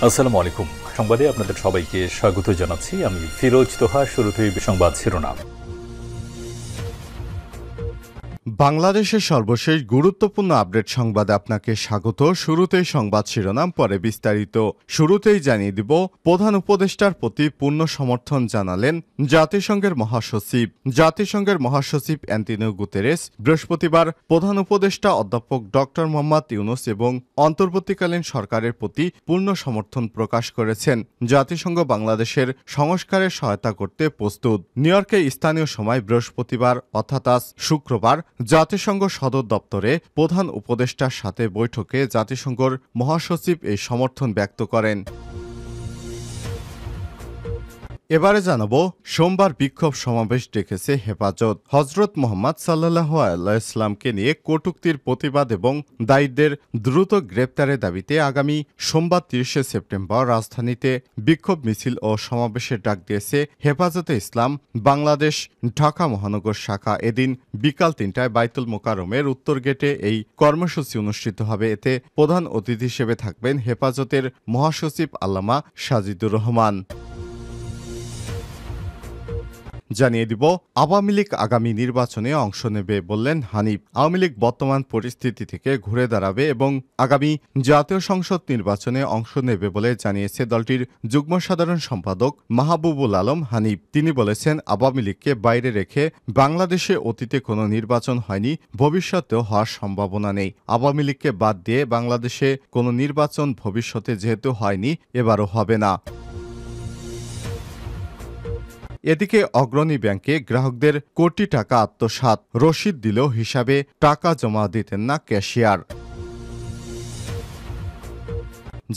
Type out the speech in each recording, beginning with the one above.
আসসালামু আলাইকুম। সংবাদে আপনাদের সবাইকে স্বাগত জানাচ্ছি। আমি ফিরোজ তোহা। শুরুতেই সংবাদ শিরোনাম। বাংলাদেশের সর্বশেষ গুরুত্বপূর্ণ আপডেট সংবাদে আপনাকে স্বাগত। শুরুতেই সংবাদ শিরোনাম, পরে বিস্তারিত। শুরুতেই জানিয়ে দিব, প্রধান উপদেষ্টার প্রতি পূর্ণ সমর্থন জানালেন জাতিসংঘের মহাসচিব। জাতিসংঘের মহাসচিব অ্যান্টোনিও গুতেরেস বৃহস্পতিবার প্রধান উপদেষ্টা অধ্যাপক ডক্টর মোহাম্মদ ইউনূস এবং অন্তর্বর্তীকালীন সরকারের প্রতি পূর্ণ সমর্থন প্রকাশ করেছেন। জাতিসংঘ বাংলাদেশের সংস্কারে সহায়তা করতে প্রস্তুত। নিউ ইয়র্কে স্থানীয় সময় বৃহস্পতিবার অর্থাৎ আজ শুক্রবার জাতিসংঘ সদর দপ্তরে প্রধান উপদেষ্টার সাথে বৈঠকে জাতিসংঘের মহাসচিব এই সমর্থন ব্যক্ত করেন। এবারে জানাবো, সোমবার বিক্ষোভ সমাবেশ ডেকেছে হেফাজত। হজরত মোহাম্মদ সাল্লাল্লাহু আলাইহি ওয়াসাল্লামকে নিয়ে কটূক্তির প্রতিবাদ এবং দায়ীদের দ্রুত গ্রেপ্তারের দাবিতে আগামী সোমবার ৩০শে সেপ্টেম্বর রাজধানীতে বিক্ষোভ মিছিল ও সমাবেশের ডাক দিয়েছে হেফাজতে ইসলাম বাংলাদেশ ঢাকা মহানগর শাখা। এদিন বিকাল ৩টায় বাইতুল মোকাররমের উত্তর গেটে এই কর্মসূচি অনুষ্ঠিত হবে। এতে প্রধান অতিথি হিসেবে থাকবেন হেফাজতের মহাসচিব আল্লামা সাজিদুর রহমান। জানিয়ে দিব, আওয়ামী লীগ আগামী নির্বাচনে অংশ নেবে বললেন হানিফ। আওয়ামী লীগ বর্তমান পরিস্থিতি থেকে ঘুরে দাঁড়াবে এবং আগামী জাতীয় সংসদ নির্বাচনে অংশ নেবে বলে জানিয়েছে দলটির যুগ্ম সাধারণ সম্পাদক মাহবুবুল আলম হানিফ। তিনি বলেছেন, আওয়ামী লীগকে বাইরে রেখে বাংলাদেশে অতীতে কোনো নির্বাচন হয়নি, ভবিষ্যতেও হওয়ার সম্ভাবনা নেই। আওয়ামী লীগকে বাদ দিয়ে বাংলাদেশে কোনো নির্বাচন ভবিষ্যতে যেহেতু হয়নি, এবারও হবে না। এদিকে অগ্রণী ব্যাংকে গ্রাহকদের কোটি টাকা আত্মসাৎ, রসিদ দিলেও হিসাবে টাকা জমা দিতেন না ক্যাশিয়ার।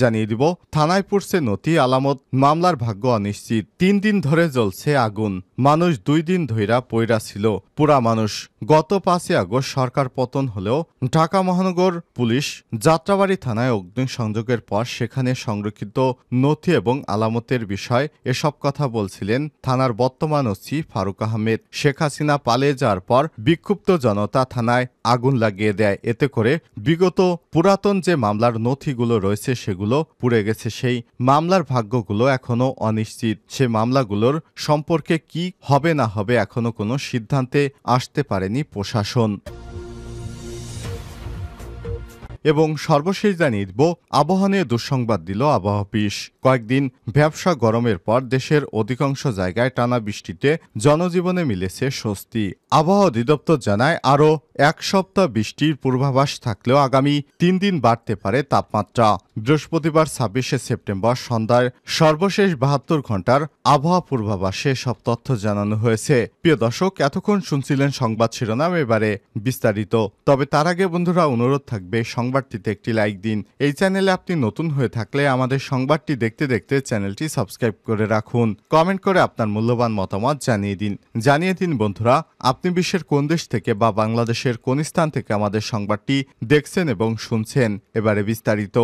জানিয়ে দিব, থানায় পড়ছে নথি, আলামত, মামলার ভাগ্য অনিশ্চিত। ৩ দিন ধরে জ্বলছে আগুন, মানুষ 2 দিন ধইরা পইরা ছিল পুরা মানুষ। গত 5 আগস্ট সরকার পতন হলেও ঢাকা মহানগর পুলিশ যাত্রাবাড়ি থানায় অগ্নিসংযোগের পর সেখানে সংরক্ষিত নথি এবং আলামতের বিষয় এসব কথা বলছিলেন থানার বর্তমান ওসি ফারুক আহমেদ। শেখ হাসিনা পালিয়ে যাওয়ার পর বিক্ষুব্ধ জনতা থানায় আগুন লাগিয়ে দেয়। এতে করে বিগত পুরাতন যে মামলার নথিগুলো রয়েছে সেগুলো পুড়ে গেছে। সেই মামলার ভাগ্যগুলো এখনো অনিশ্চিত। সে মামলাগুলোর সম্পর্কে কি হবে না হবে এখনো কোনো সিদ্ধান্তে আসতে পারেনি প্রশাসন। এবং সর্বশেষ জানিয়ে দিব, আবহাওয়া নিয়ে দুঃসংবাদ দিল আবহাওয়া অফিস। কয়েকদিন ব্যবসা গরমের পর দেশের অধিকাংশ জায়গায় টানা বৃষ্টিতে জনজীবনে মিলেছে স্বস্তি। আবহাওয়া অধিদপ্তর জানায়, আরও 1 সপ্তাহ বৃষ্টির পূর্বাভাস থাকলেও আগামী 3 দিন বাড়তে পারে তাপমাত্রা। বৃহস্পতিবার 26শে সেপ্টেম্বর সন্ধ্যায় সর্বশেষ 72 ঘন্টার আবহাওয়া পূর্বাভাসে সব তথ্য জানানো হয়েছে। প্রিয় দর্শক, এতক্ষণ শুনছিলেন সংবাদ শিরোনাম, এবারে বিস্তারিত। তবে তার আগে বন্ধুরা, অনুরোধ থাকবে সংবাদটিতে একটি লাইক দিন। এই চ্যানেলে আপনি নতুন হয়ে থাকলে আমাদের সংবাদটি দেখতে দেখতে চ্যানেলটি সাবস্ক্রাইব করে রাখুন। কমেন্ট করে আপনার মূল্যবান মতামত জানিয়ে দিন বন্ধুরা, আপনি বিশ্বের কোন দেশ থেকে বা বাংলাদেশের কোন স্থান থেকে আমাদের সংবাদটি দেখছেন এবং শুনছেন। এবারে বিস্তারিত।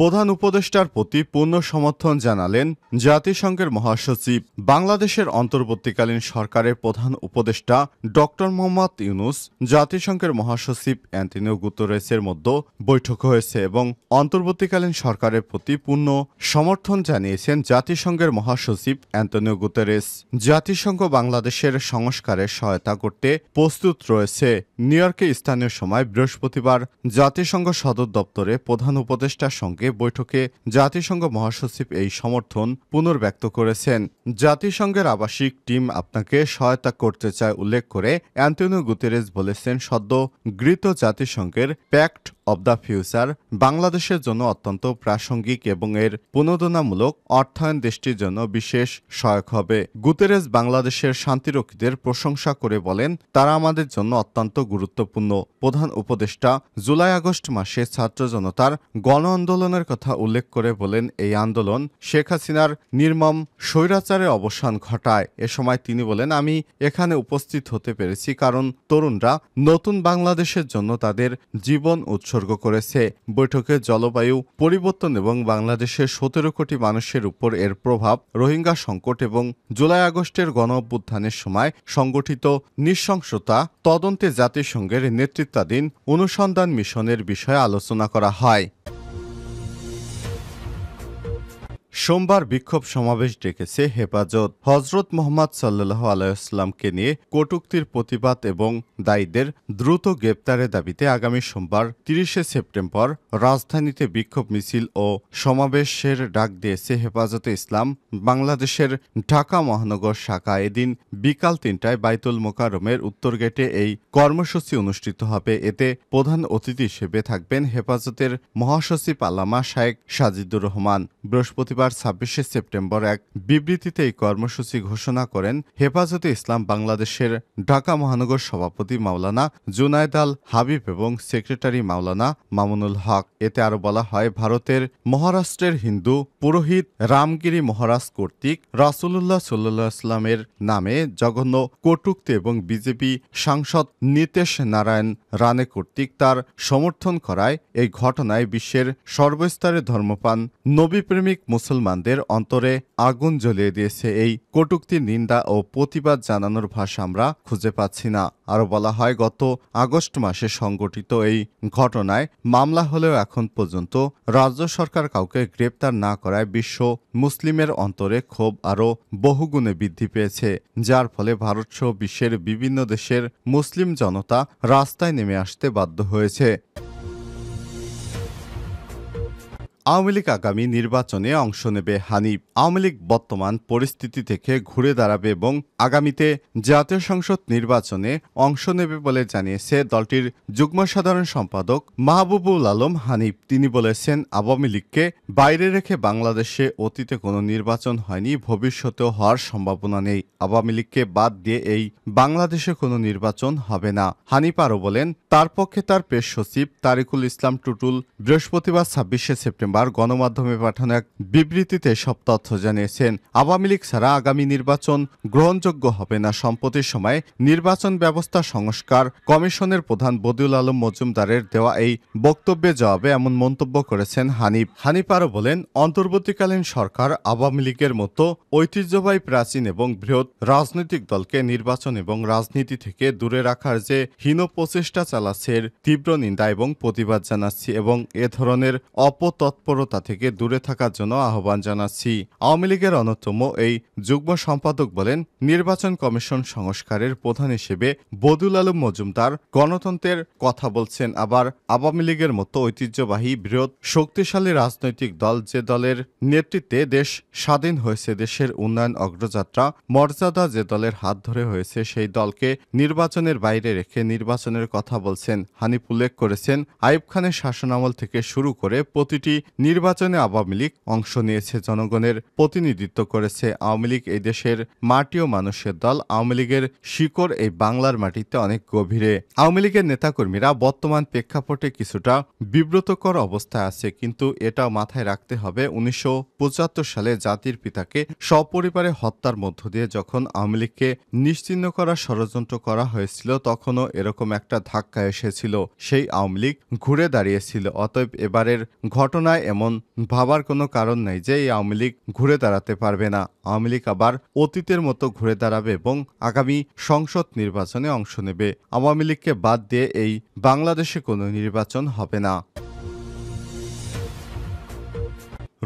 প্রধান উপদেষ্টার প্রতি পূর্ণ সমর্থন জানালেন জাতিসংঘের মহাসচিব। বাংলাদেশের অন্তর্বর্তীকালীন সরকারের প্রধান উপদেষ্টা ডক্টর মোহাম্মদ ইউনূস, জাতিসংঘের মহাসচিব অ্যান্টোনিও গুতেরেসের মধ্যে বৈঠক হয়েছে এবং অন্তর্বর্তীকালীন সরকারের প্রতি পূর্ণ সমর্থন জানিয়েছেন জাতিসংঘের মহাসচিব অ্যান্টোনিও গুতেরেস। জাতিসংঘ বাংলাদেশের সংস্কারে সহায়তা করতে প্রস্তুত রয়েছে। নিউ ইয়র্কে স্থানীয় সময় বৃহস্পতিবার জাতিসংঘ সদর দপ্তরে প্রধান উপদেষ্টার সঙ্গে বৈঠকে জাতিসংঘ মহাসচিব এই সমর্থন পুনর্ব্যক্ত করেছেন। জাতিসংঘের আবাসিক টিম আপনাকে সহায়তা করতে চায় উল্লেখ করে অ্যান্টোনিও গুতেরেস বলেছেন, সদ্য গৃহীত জাতিসংঘের প্যাক্ট অব দ্য ফিউচার বাংলাদেশের জন্য অত্যন্ত প্রাসঙ্গিক এবং এর পুনর্দনামূলক অর্থায়ন দেশটির জন্য বিশেষ সহায়ক হবে। গুতেরেস বাংলাদেশের শান্তিরক্ষীদের প্রশংসা করে বলেন, তারা আমাদের জন্য অত্যন্ত গুরুত্বপূর্ণ। প্রধান উপদেষ্টা জুলাই আগস্ট মাসে ছাত্র জনতার গণ আন্দোলনের কথা উল্লেখ করে বলেন, এই আন্দোলন শেখ হাসিনার নির্মম স্বৈরাচারের অবসান ঘটায়। এ সময় তিনি বলেন, আমি এখানে উপস্থিত হতে পেরেছি কারণ তরুণরা নতুন বাংলাদেশের জন্য তাদের জীবন উৎসর্গ উৎসর্গ করেছে। বৈঠকে জলবায়ু পরিবর্তন এবং বাংলাদেশের 17 কোটি মানুষের উপর এর প্রভাব, রোহিঙ্গা সংকট এবং জুলাই আগস্টের গণঅভ্যুত্থানের সময় সংগঠিত নৃশংসতা তদন্তে জাতিসংঘের নেতৃত্বাধীন অনুসন্ধান মিশনের বিষয়ে আলোচনা করা হয়। সোমবার বিক্ষোভ সমাবেশ ডেকেছে হেফাজত। হজরত মোহাম্মদ সাল্লাল্লাহু আলাইহি নিয়ে কটূক্তির প্রতিবাদ এবং দায়ীদের দ্রুত গ্রেপ্তারের দাবিতে আগামী সোমবার 30শে সেপ্টেম্বর রাজধানীতে বিক্ষোভ মিছিল ও সমাবেশের ডাক দিয়েছে হেফাজতে ইসলাম বাংলাদেশের ঢাকা মহানগর শাখা। এদিন বিকাল 3টায় বাইতুল মোকাররমের উত্তর গেটে এই কর্মসূচি অনুষ্ঠিত হবে। এতে প্রধান অতিথি হিসেবে থাকবেন হেফাজতের মহাসচিব আল্লামা শায়েখ সাজিদুর রহমান। বৃহস্পতিবার 26শে সেপ্টেম্বর এক বিবৃতিতে এই কর্মসূচি ঘোষণা করেন হেফাজতে ইসলাম বাংলাদেশের ঢাকা মহানগর সভাপতি মাওলানা জুনায়েদ আল হাবিব এবং সেক্রেটারি মাওলানা মামুনুল হক। এতে আরও বলা হয়, ভারতের মহারাষ্ট্রের হিন্দু পুরোহিত রামগিরি মহারাজ কর্তৃক রাসূলুল্লাহ সাল্লাল্লাহু আলাইহি ওয়াসাল্লামের নামে জঘন্য কটূক্তি এবং বিজেপি সাংসদ নীতেশ নারায়ণ রানে কর্তৃক তার সমর্থন করায় এই ঘটনায় বিশ্বের সর্বস্তরের ধর্মপ্রাণ নবীপ্রেমিক মুসলমানদের অন্তরে আগুন জ্বলিয়ে দিয়েছে। এই কটূক্তির নিন্দা ও প্রতিবাদ জানানোর ভাষা আমরা খুঁজে পাচ্ছি না। আরও বলা হয়, গত আগস্ট মাসে সংঘটিত এই ঘটনায় মামলা হলেও এখন পর্যন্ত রাজ্য সরকার কাউকে গ্রেপ্তার না করায় বিশ্ব মুসলিমের অন্তরে ক্ষোভ আরও বহুগুণে বৃদ্ধি পেয়েছে, যার ফলে ভারতসহ বিশ্বের বিভিন্ন দেশের মুসলিম জনতা রাস্তায় নেমে আসতে বাধ্য হয়েছে। আওয়ামী লীগ আগামী নির্বাচনে অংশ নেবে হানিফ। আওয়ামী লীগ বর্তমান পরিস্থিতি থেকে ঘুরে দাঁড়াবে এবং আগামীতে জাতীয় সংসদ নির্বাচনে অংশ নেবে বলে জানিয়েছে দলটির যুগ্ম সাধারণ সম্পাদক মাহবুবুল আলম হানিফ। তিনি বলেছেন, আওয়ামী লীগকে বাইরে রেখে বাংলাদেশে অতীতে কোনো নির্বাচন হয়নি, ভবিষ্যতেও হওয়ার সম্ভাবনা নেই। আওয়ামী লীগকে বাদ দিয়ে এই বাংলাদেশে কোনো নির্বাচন হবে না। হানিফ আরও বলেন, তার পক্ষে তার পেশ সচিব তারিকুল ইসলাম টুটুল বৃহস্পতিবার 26শে সেপ্টেম্বর গণমাধ্যমে পাঠানো এক বিবৃতিতে সব তথ্য জানিয়েছেন। আওয়ামী লীগ ছাড়া আগামী নির্বাচন গ্রহণযোগ্য হবে না। সম্প্রতির সময় নির্বাচন ব্যবস্থা সংস্কার কমিশনের প্রধান বদিউল আলম মজুমদারের দেওয়া এই বক্তব্যে জবাবে এমন মন্তব্য করেছেন হানিফ। হানিফ আরও বলেন, অন্তর্বর্তীকালীন সরকার আওয়ামী লীগের মতো ঐতিহ্যবাহী প্রাচীন এবং বৃহৎ রাজনৈতিক দলকে নির্বাচন এবং রাজনীতি থেকে দূরে রাখার যে হীন প্রচেষ্টা চালাচ্ছে এর তীব্র নিন্দা এবং প্রতিবাদ জানাচ্ছি এবং এ ধরনের অপতৎপরতা থেকে দূরে থাকার জন্য আহ্বান জানাচ্ছি। আওয়ামী লীগের অন্যতম এই যুগ্ম সম্পাদক বলেন, নির্বাচন কমিশন সংস্কারের প্রধান হিসেবে বদিউল আলম মজুমদার গণতন্ত্রের কথা বলছেন, আবার আওয়ামী লীগের মতো ঐতিহ্যবাহী বৃহৎ শক্তিশালী রাজনৈতিক দল যে দলের নেতৃত্বে দেশ স্বাধীন হয়েছে, দেশের উন্নয়ন অগ্রযাত্রা মর্যাদা যে দলের হাত ধরে হয়েছে, সেই দলকে নির্বাচনের বাইরে রেখে নির্বাচনের কথা বলছেন। হানিফ উল্লেখ করেছেন, আইয়ুব খানের শাসনামল থেকে শুরু করে প্রতিটি নির্বাচনে আওয়ামী লীগ অংশ নিয়েছে, জনগণের প্রতিনিধিত্ব করেছে। আওয়ামী লীগ এই দেশের মাটি ও মানুষের দল। আওয়ামী লীগের শিকড় এই বাংলার মাটিতে অনেক গভীরে। আওয়ামী লীগের নেতাকর্মীরা বর্তমান প্রেক্ষাপটে কিছুটা বিব্রতকর অবস্থায় আছে, কিন্তু এটাও মাথায় রাখতে হবে, 1975 সালে জাতির পিতাকে সপরিবারে হত্যার মধ্য দিয়ে যখন আওয়ামী লীগকে নিশ্চিহ্ন করার ষড়যন্ত্র করা হয়েছিল, তখনও এরকম একটা ধাক্কা এসেছিল, সেই আওয়ামী লীগ ঘুরে দাঁড়িয়েছিল। অতএব এবারের ঘটনায় এমন ভাবার কোনো কারণ নেই যে এই আওয়ামী লীগ ঘুরে দাঁড়াতে পারবে না। আওয়ামী লীগ আবার অতীতের মতো ঘুরে দাঁড়াবে এবং আগামী সংসদ নির্বাচনে অংশ নেবে। আওয়ামী লীগকে বাদ দিয়ে এই বাংলাদেশে কোনো নির্বাচন হবে না।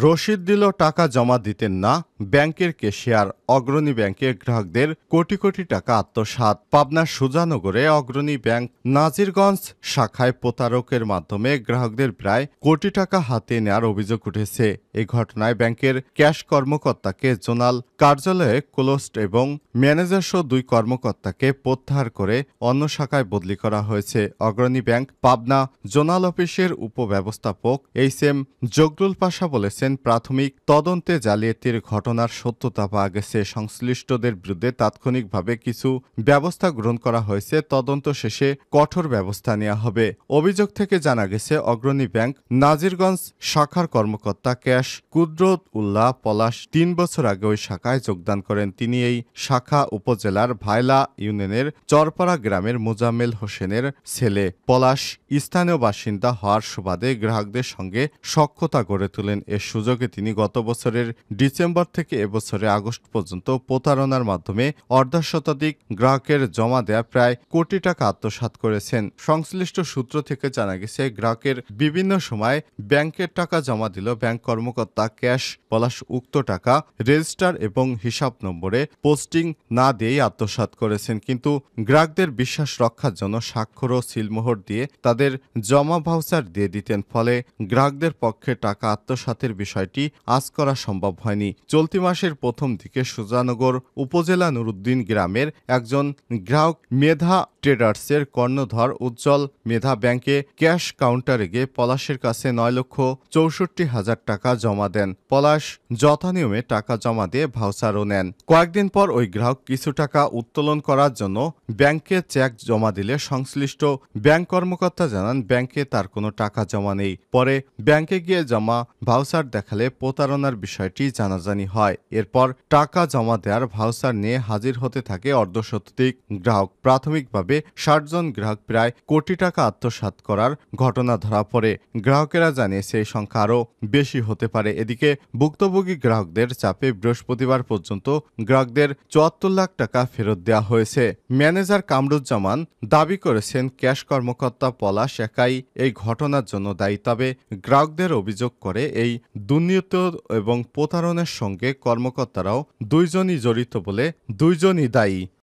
রসিদ দিল টাকা জমা দিতেন না ব্যাংকের ক্যাশিয়ার। অগ্রণী ব্যাংকের গ্রাহকদের কোটি কোটি টাকা আত্মসাৎ। পাবনার সুজানগরে অগ্রণী ব্যাংক নাজিরগঞ্জ শাখায় প্রতারকের মাধ্যমে গ্রাহকদের প্রায় কোটি টাকা হাতিয়ে নেওয়ার অভিযোগ উঠেছে। এই ঘটনায় ব্যাংকের ক্যাশ কর্মকর্তাকে জোনাল কার্যালয়ে ক্লোজড এবং ম্যানেজার সহ 2 কর্মকর্তাকে প্রত্যাহার করে অন্য শাখায় বদলি করা হয়েছে। অগ্রণী ব্যাংক পাবনা জোনাল অফিসের উপব্যবস্থাপক এইচ এম জগরুল পাশা বলেছেন, প্রাথমিক তদন্তে জালিয়াতির ঘটনা ঘটনার সত্যতা পাওয়া গেছে। সংশ্লিষ্টদের বিরুদ্ধে তাৎক্ষণিকভাবে কিছু ব্যবস্থা গ্রহণ করা হয়েছে। তদন্ত শেষে কঠোর ব্যবস্থা নেওয়া হবে। অভিযোগ থেকে জানা গেছে, অগ্রণী ব্যাংক নাজিরগঞ্জ শাখার কর্মকর্তা ক্যাশ কুদরত উল্লাহ পলাশ ৩ বছর আগে ওই শাখায় যোগদান করেন। তিনি এই শাখা উপজেলার ভাইলা ইউনিয়নের চরপাড়া গ্রামের মোজাম্মেল হোসেনের ছেলে। পলাশ স্থানীয় বাসিন্দা হওয়ার সুবাদে গ্রাহকদের সঙ্গে সখ্যতা গড়ে তোলেন। এর সুযোগে তিনি গত বছরের ডিসেম্বর থেকে এবছরে আগস্ট পর্যন্ত প্রতারণার মাধ্যমে অর্ধশতাধিক গ্রাহকের জমা দেয়া প্রায় কোটি টাকা আত্মসাৎ করেছেন। সংশ্লিষ্ট সূত্র থেকে জানা গেছে, গ্রাহকের বিভিন্ন সময় ব্যাংকের টাকা জমা দিল ব্যাংক কর্মকর্তা ক্যাশ পলাশ উক্ত টাকা রেজিস্টার এবং হিসাব নম্বরে পোস্টিং না দিয়েই আত্মসাৎ করেছেন। কিন্তু গ্রাহকদের বিশ্বাস রক্ষার জন্য স্বাক্ষর ও সিলমোহর দিয়ে তাদের জমা ভাউচার দিয়ে দিতেন। ফলে গ্রাহকদের পক্ষে টাকা আত্মসাতের বিষয়টি আজ করা সম্ভব হয়নি। চলতি মাসের প্রথম দিকে সুজানগর উপজেলা নুরুদ্দিন গ্রামের একজন গ্রাহক মেধা ট্রেডার্সের কর্ণধর উজ্জ্বল মেধা ব্যাংকে ক্যাশ কাউন্টারে গিয়ে পলাশের কাছে ৯,৬৪,০০০ টাকা জমা দেন। পলাশ যথানিয়মে টাকা জমা দিয়ে ভাউচারও নেন। কয়েকদিন পর ওই গ্রাহক কিছু টাকা উত্তোলন করার জন্য ব্যাংকে চেক জমা দিলে সংশ্লিষ্ট ব্যাংক কর্মকর্তা জানান, ব্যাংকে তার কোনো টাকা জমা নেই। পরে ব্যাংকে গিয়ে জমা ভাউচার দেখালে প্রতারণার বিষয়টি জানাজানি হয়। এরপর টাকা জমা দেওয়ার ভাউচার নিয়ে হাজির হতে থাকে অর্ধশতাধিক গ্রাহক। প্রাথমিকভাবে ৬০ জন গ্রাহক প্রায় কোটি টাকা আত্মসাৎ করার ঘটনা ধরা পড়ে। গ্রাহকেরা জানিয়েছে এই সংখ্যা আরও বেশি হতে পারে। এদিকে ভুক্তভোগী গ্রাহকদের চাপে বৃহস্পতিবার পর্যন্ত গ্রাহকদের ৭৪ লাখ টাকা ফেরত দেওয়া হয়েছে। ম্যানেজার কামরুজ্জামান দাবি করেছেন, ক্যাশ কর্মকর্তা পলাশ একাই এই ঘটনার জন্য দায়ী। তবে গ্রাহকদের অভিযোগ করে এই দুর্নীতি এবং প্রতারণার সঙ্গে কর্মকর্তারাও দুইজনই জড়িত বলে দুইজনই দায়ী।